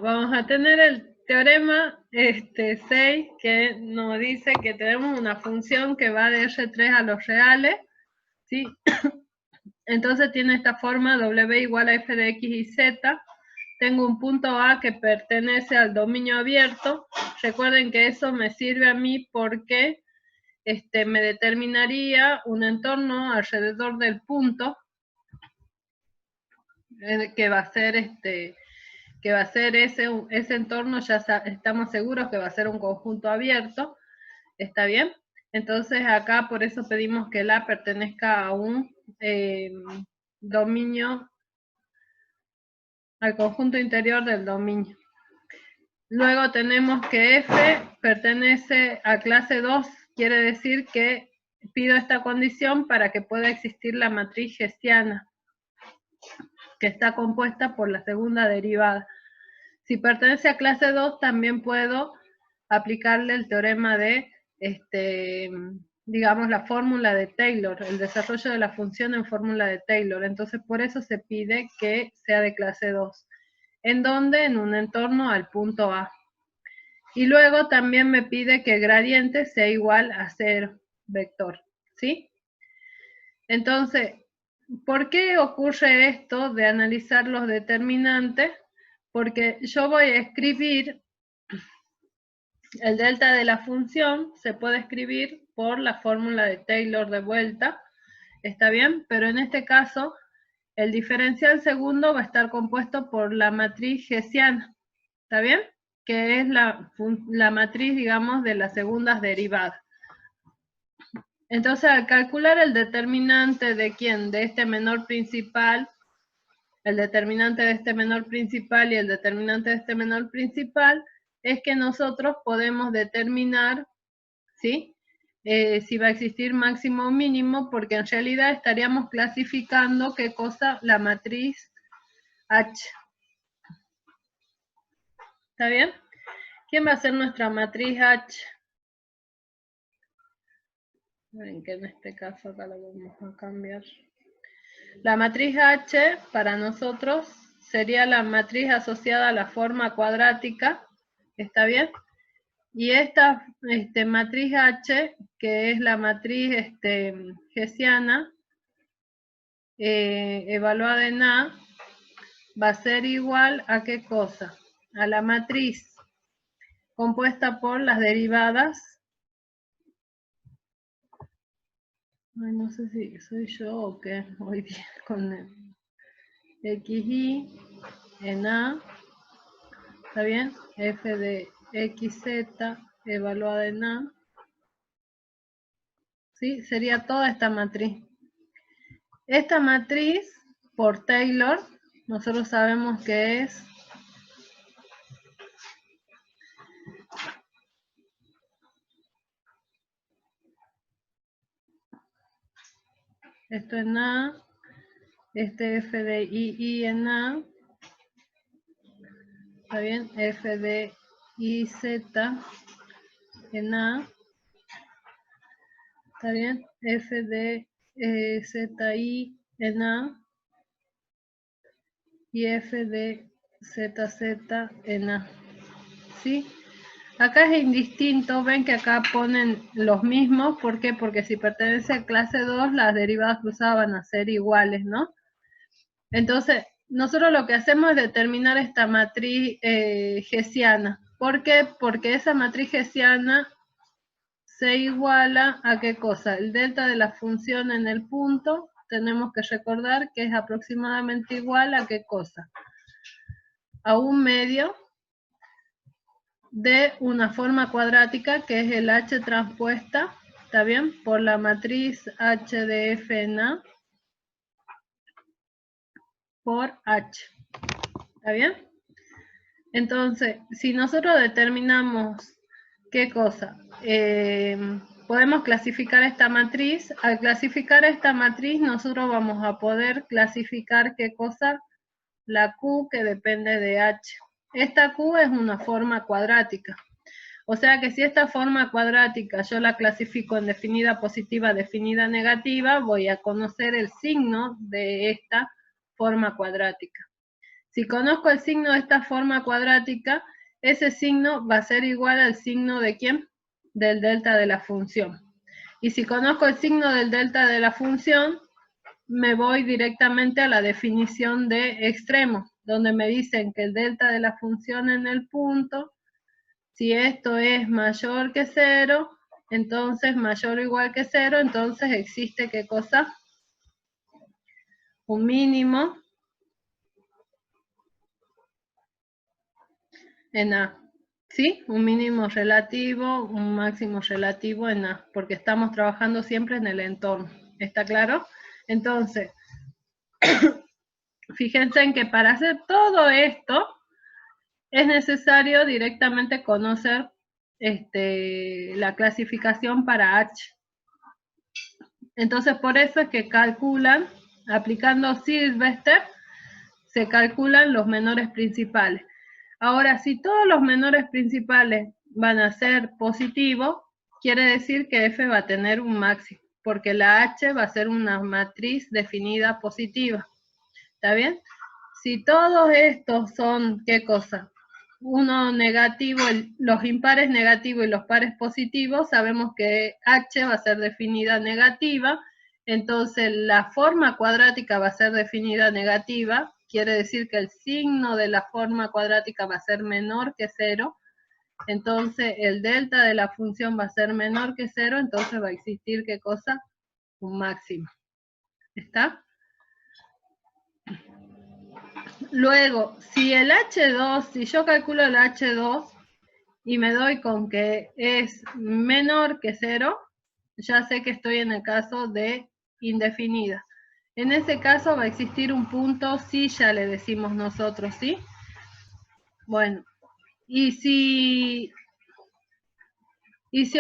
vamos a tener el teorema 6 que nos dice que tenemos una función que va de R3 a los reales, ¿sí? Entonces tiene esta forma, W igual a f de x y z. Tengo un punto A que pertenece al dominio abierto. Recuerden que eso me sirve a mí porque me determinaría un entorno alrededor del punto, que va a ser ese entorno, ya estamos seguros que va a ser un conjunto abierto. ¿Está bien? Entonces acá por eso pedimos que el A pertenezca a un dominio, al conjunto interior del dominio. Luego tenemos que F pertenece a clase 2, quiere decir que pido esta condición para que pueda existir la matriz hessiana, que está compuesta por la segunda derivada. Si pertenece a clase 2, también puedo aplicarle el teorema de, digamos, la fórmula de Taylor, el desarrollo de la función en fórmula de Taylor. Entonces, por eso se pide que sea de clase 2. ¿En dónde? En un entorno al punto A. Y luego también me pide que el gradiente sea igual a 0 vector, ¿sí? Entonces, ¿por qué ocurre esto de analizar los determinantes? Porque yo voy a escribir el delta de la función, se puede escribir por la fórmula de Taylor de vuelta, ¿está bien? Pero en este caso, el diferencial segundo va a estar compuesto por la matriz hessiana, ¿está bien? Que es la matriz, digamos, de las segundas derivadas. Entonces, al calcular el determinante de ¿quién? De este menor principal, el determinante de este menor principal y el determinante de este menor principal, es que nosotros podemos determinar, ¿sí? Si va a existir máximo o mínimo, porque en realidad estaríamos clasificando, ¿qué cosa? La matriz H. ¿Está bien? ¿Quién va a ser nuestra matriz H? Ven que en este caso acá lo vamos a cambiar. La matriz H para nosotros sería la matriz asociada a la forma cuadrática, ¿está bien? Y esta matriz H, que es la matriz hessiana, evaluada en A, va a ser igual a ¿qué cosa? A la matriz compuesta por las derivadas. Ay, no sé si soy yo o qué, voy bien con el xy en A, ¿está bien? F de xz evaluada en A, ¿sí? Sería toda esta matriz. Esta matriz, por Taylor, nosotros sabemos que es esto en A, este F de I en A, ¿está bien? F de IZ en A, ¿está bien? F de ZI en A y F de ZZ en A, ¿sí? Acá es indistinto, ven que acá ponen los mismos, ¿por qué? Porque si pertenece a clase 2, las derivadas cruzadas van a ser iguales, ¿no? Entonces, nosotros lo que hacemos es determinar esta matriz hessiana. ¿Por qué? Porque esa matriz hessiana se iguala a ¿qué cosa? El delta de la función en el punto, tenemos que recordar que es aproximadamente igual a ¿qué cosa? A un medio de una forma cuadrática que es el H transpuesta, ¿está bien? Por la matriz H de F en A por H, ¿está bien? Entonces, si nosotros determinamos ¿qué cosa? Podemos clasificar esta matriz. Al clasificar esta matriz, nosotros vamos a poder clasificar ¿qué cosa? La Q que depende de H. Esta Q es una forma cuadrática. O sea que si esta forma cuadrática yo la clasifico en definida positiva, definida negativa, voy a conocer el signo de esta forma cuadrática. Si conozco el signo de esta forma cuadrática, ese signo va a ser igual al signo de ¿quién? Del delta de la función. Y si conozco el signo del delta de la función, me voy directamente a la definición de extremo, donde me dicen que el delta de la función en el punto, si esto es mayor que 0, entonces mayor o igual que 0, entonces existe ¿qué cosa? Un mínimo en A. ¿Sí? Un mínimo relativo, un máximo relativo en A, porque estamos trabajando siempre en el entorno. ¿Está claro? Entonces, fíjense en que para hacer todo esto, es necesario directamente conocer la clasificación para H. Entonces, por eso es que calculan, aplicando Sylvester, se calculan los menores principales. Ahora, si todos los menores principales van a ser positivos, quiere decir que F va a tener un máximo, porque la H va a ser una matriz definida positiva. ¿Está bien? Si todos estos son, ¿qué cosa? Uno negativo, los impares negativos y los pares positivos, sabemos que H va a ser definida negativa, entonces la forma cuadrática va a ser definida negativa, quiere decir que el signo de la forma cuadrática va a ser menor que 0, entonces el delta de la función va a ser menor que 0, entonces va a existir, ¿qué cosa? Un máximo. ¿Está? Luego, si el H2, si yo calculo el H2 y me doy con que es menor que 0, ya sé que estoy en el caso de indefinida. En ese caso va a existir un punto silla, le decimos nosotros, ¿sí? Bueno, y si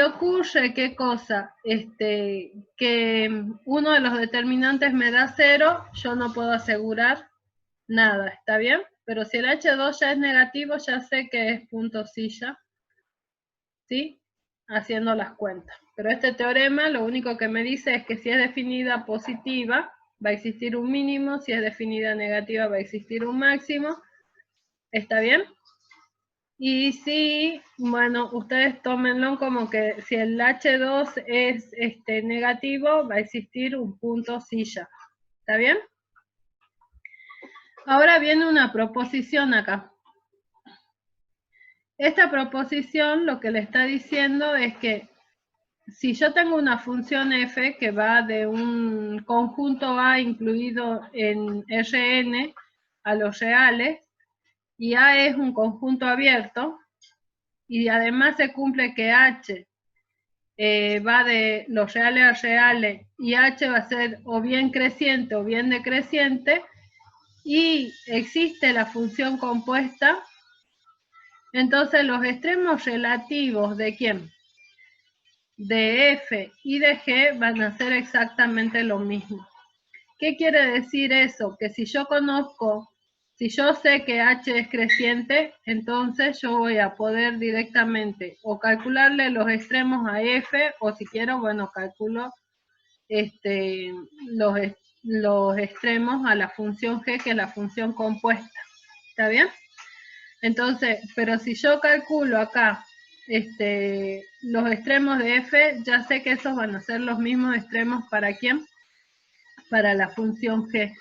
ocurre, ¿qué cosa? Que uno de los determinantes me da 0, yo no puedo asegurar nada, ¿está bien? Pero si el H2 ya es negativo, ya sé que es punto silla, ¿sí? Haciendo las cuentas. Pero este teorema lo único que me dice es que si es definida positiva, va a existir un mínimo, si es definida negativa, va a existir un máximo. ¿Está bien? Y si, bueno, ustedes tómenlo como que si el H2 es negativo, va a existir un punto silla. ¿Está bien? Ahora viene una proposición acá. Esta proposición lo que le está diciendo es que si yo tengo una función f que va de un conjunto A incluido en Rn a los reales, y A es un conjunto abierto, y además se cumple que H va de los reales a reales, y H va a ser o bien creciente o bien decreciente, y existe la función compuesta, entonces los extremos relativos de ¿quién? De F y de G van a ser exactamente lo mismo. ¿Qué quiere decir eso? Que si yo conozco, si yo sé que H es creciente, entonces yo voy a poder directamente o calcularle los extremos a F, o si quiero, bueno, calculo los extremos a la función G, que es la función compuesta. ¿Está bien? Entonces, pero si yo calculo acá los extremos de F, ya sé que esos van a ser los mismos extremos ¿para quién? Para la función G.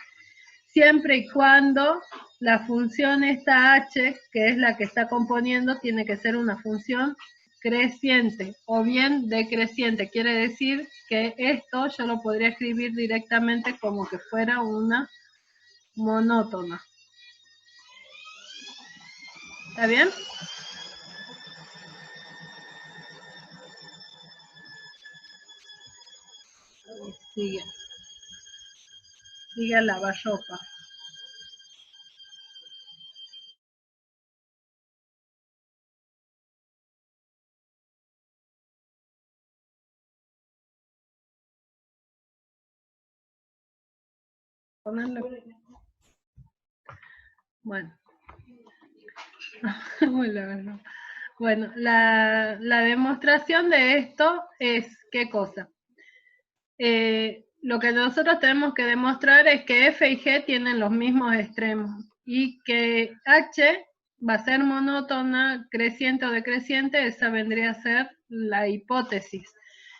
Siempre y cuando la función esta H, que es la que está componiendo, tiene que ser una función creciente o bien decreciente. Quiere decir que esto yo lo podría escribir directamente como que fuera una monótona. ¿Está bien? Sigue. Sigue la lavarropa. Ponerlo. Bueno. Bueno, la demostración de esto es ¿qué cosa? Lo que nosotros tenemos que demostrar es que F y G tienen los mismos extremos. y que h va a ser monótona, creciente o decreciente, esa vendría a ser la hipótesis.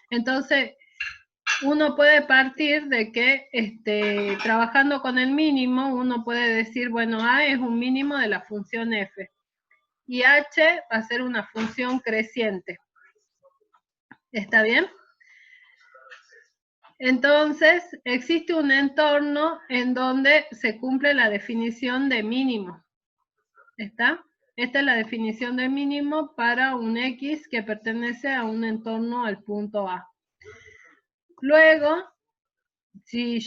Entonces, uno puede partir de que trabajando con el mínimo, uno puede decir, bueno, A es un mínimo de la función f. Y h va a ser una función creciente. ¿Está bien? Entonces, existe un entorno en donde se cumple la definición de mínimo. ¿Está? Esta es la definición de mínimo para un X que pertenece a un entorno al punto A. Luego, si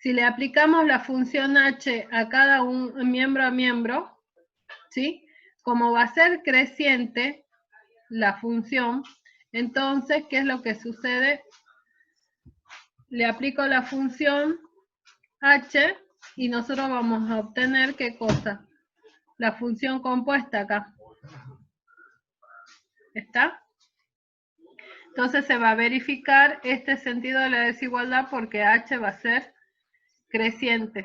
le aplicamos la función h a cada miembro a miembro, ¿sí? Como va a ser creciente la función, entonces, ¿qué es lo que sucede? Le aplico la función h y nosotros vamos a obtener, ¿qué cosa? La función compuesta acá. ¿Está? Entonces se va a verificar este sentido de la desigualdad porque h va a ser creciente.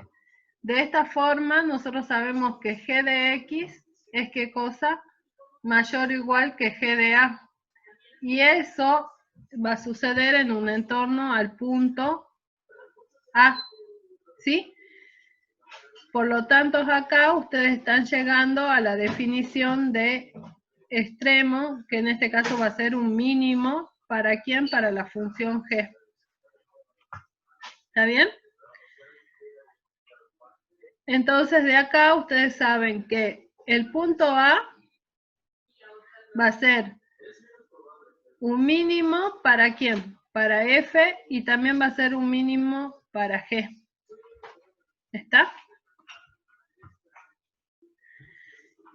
De esta forma, nosotros sabemos que g de x es ¿qué cosa? Mayor o igual que g de a. Y eso va a suceder en un entorno al punto A. ¿Sí? Por lo tanto, acá ustedes están llegando a la definición de extremo, que en este caso va a ser un mínimo. ¿Para quién? Para la función g. ¿Está bien? Entonces, de acá ustedes saben que el punto A va a ser un mínimo ¿para quién? Para f y también va a ser un mínimo para g. ¿Está?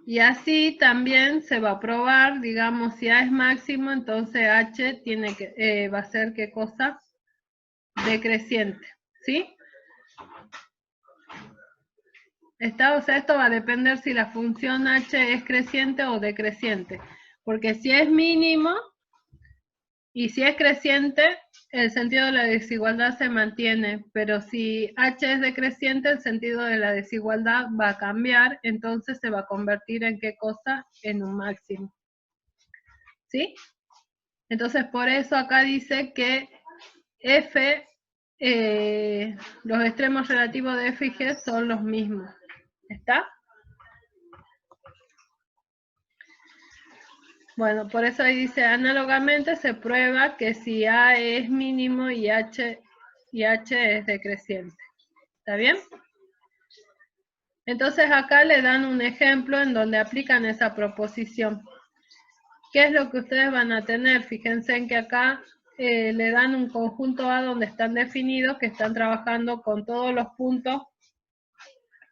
Y así también se va a probar, digamos, si A es máximo, entonces H tiene que, va a ser ¿qué cosa? Decreciente, ¿sí? ¿Está? O sea, esto va a depender si la función H es creciente o decreciente. Porque si es mínimo y si es creciente, el sentido de la desigualdad se mantiene, pero si h es decreciente, el sentido de la desigualdad va a cambiar, entonces se va a convertir en ¿qué cosa? En un máximo. ¿Sí? Entonces, por eso acá dice que f, los extremos relativos de f y g son los mismos. ¿Está? Bueno, por eso ahí dice, análogamente se prueba que si A es mínimo y H es decreciente. ¿Está bien? Entonces acá le dan un ejemplo en donde aplican esa proposición. ¿Qué es lo que ustedes van a tener? Fíjense en que acá le dan un conjunto A donde están definidos que están trabajando con todos los puntos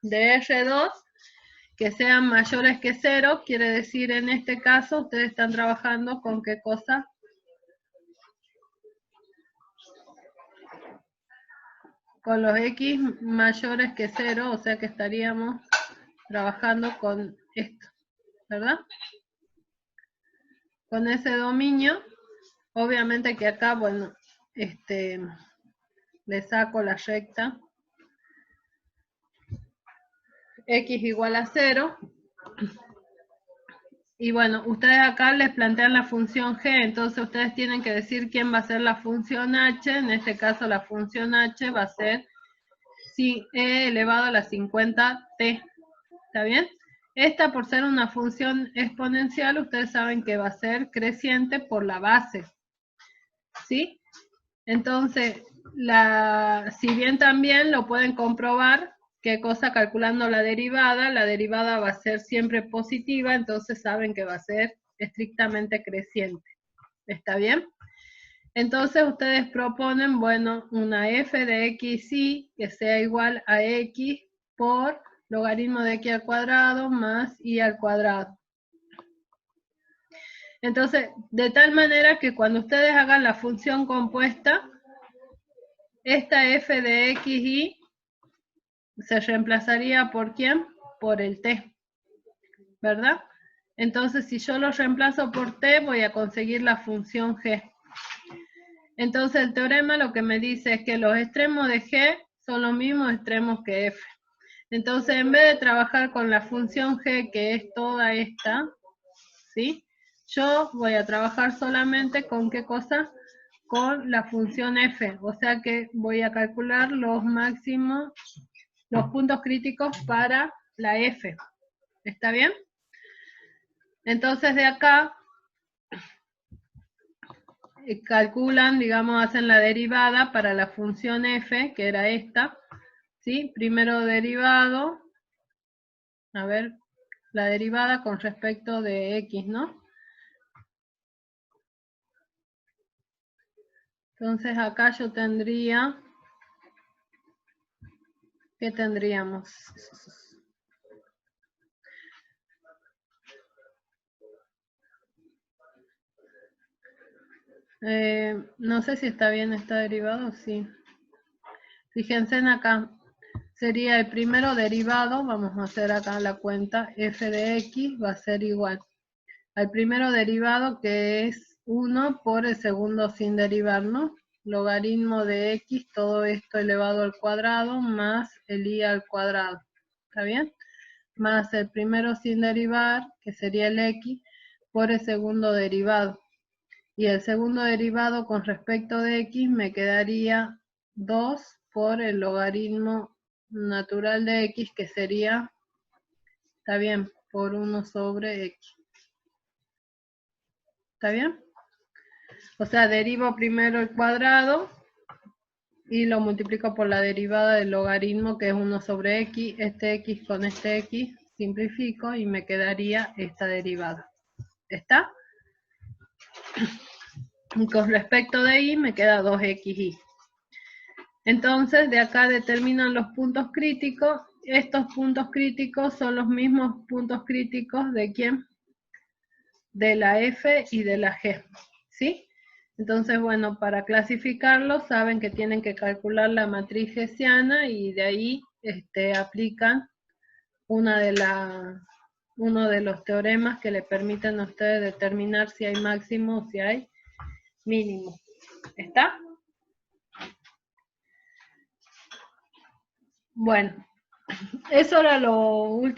de R2 que sean mayores que 0, quiere decir en este caso ustedes están trabajando con ¿qué cosa? Con los X mayores que 0, o sea que estaríamos trabajando con esto, ¿verdad? Con ese dominio, obviamente que acá, bueno, le saco la recta X igual a 0. Y bueno, ustedes acá les plantean la función g, entonces ustedes tienen que decir quién va a ser la función h. En este caso la función h va a ser e elevado a la 50t. ¿Está bien? Esta, por ser una función exponencial, ustedes saben que va a ser creciente por la base. ¿Sí? Entonces, si bien también lo pueden comprobar, ¿qué cosa? Calculando la derivada va a ser siempre positiva, entonces saben que va a ser estrictamente creciente. ¿Está bien? Entonces ustedes proponen, bueno, una f de xy que sea igual a x por logaritmo de x al cuadrado más y al cuadrado. Entonces, de tal manera que cuando ustedes hagan la función compuesta, esta f de xy se reemplazaría ¿por quién? Por el t, ¿verdad? Entonces, si yo lo reemplazo por t, voy a conseguir la función g. Entonces, el teorema lo que me dice es que los extremos de g son los mismos extremos que f. Entonces, en vez de trabajar con la función g, que es toda esta, ¿sí? Yo voy a trabajar solamente con ¿qué cosa? Con la función f. O sea que voy a calcular los máximos, los puntos críticos para la f. ¿Está bien? Entonces, de acá calculan, digamos, hacen la derivada para la función f, que era esta, ¿sí? Primero derivado, a ver, la derivada con respecto de x, ¿no? Entonces acá yo tendría, ¿qué tendríamos? No sé si está bien esta derivada, sí. Fíjense en acá, sería el primero derivado, vamos a hacer acá la cuenta, f de x va a ser igual al primero derivado, que es 1 por el segundo sin derivar, ¿no? Logaritmo de x, todo esto elevado al cuadrado, más el y al cuadrado, ¿está bien? Más el primero sin derivar, que sería el x, por el segundo derivado. Y el segundo derivado con respecto de x me quedaría 2 por el logaritmo natural de x, que sería, está bien, por 1 sobre x. ¿Está bien? O sea, derivo primero el cuadrado y lo multiplico por la derivada del logaritmo, que es 1 sobre x. Este x con este x simplifico y me quedaría esta derivada. ¿Está? Y con respecto de y me queda 2xy. Entonces, de acá determinan los puntos críticos. Estos puntos críticos son los mismos puntos críticos de ¿quién? De la f y de la g. ¿Sí? Entonces, bueno, para clasificarlos saben que tienen que calcular la matriz hessiana y de ahí aplican uno de los teoremas que le permiten a ustedes determinar si hay máximo o si hay mínimo. ¿Está? Bueno, eso era lo último.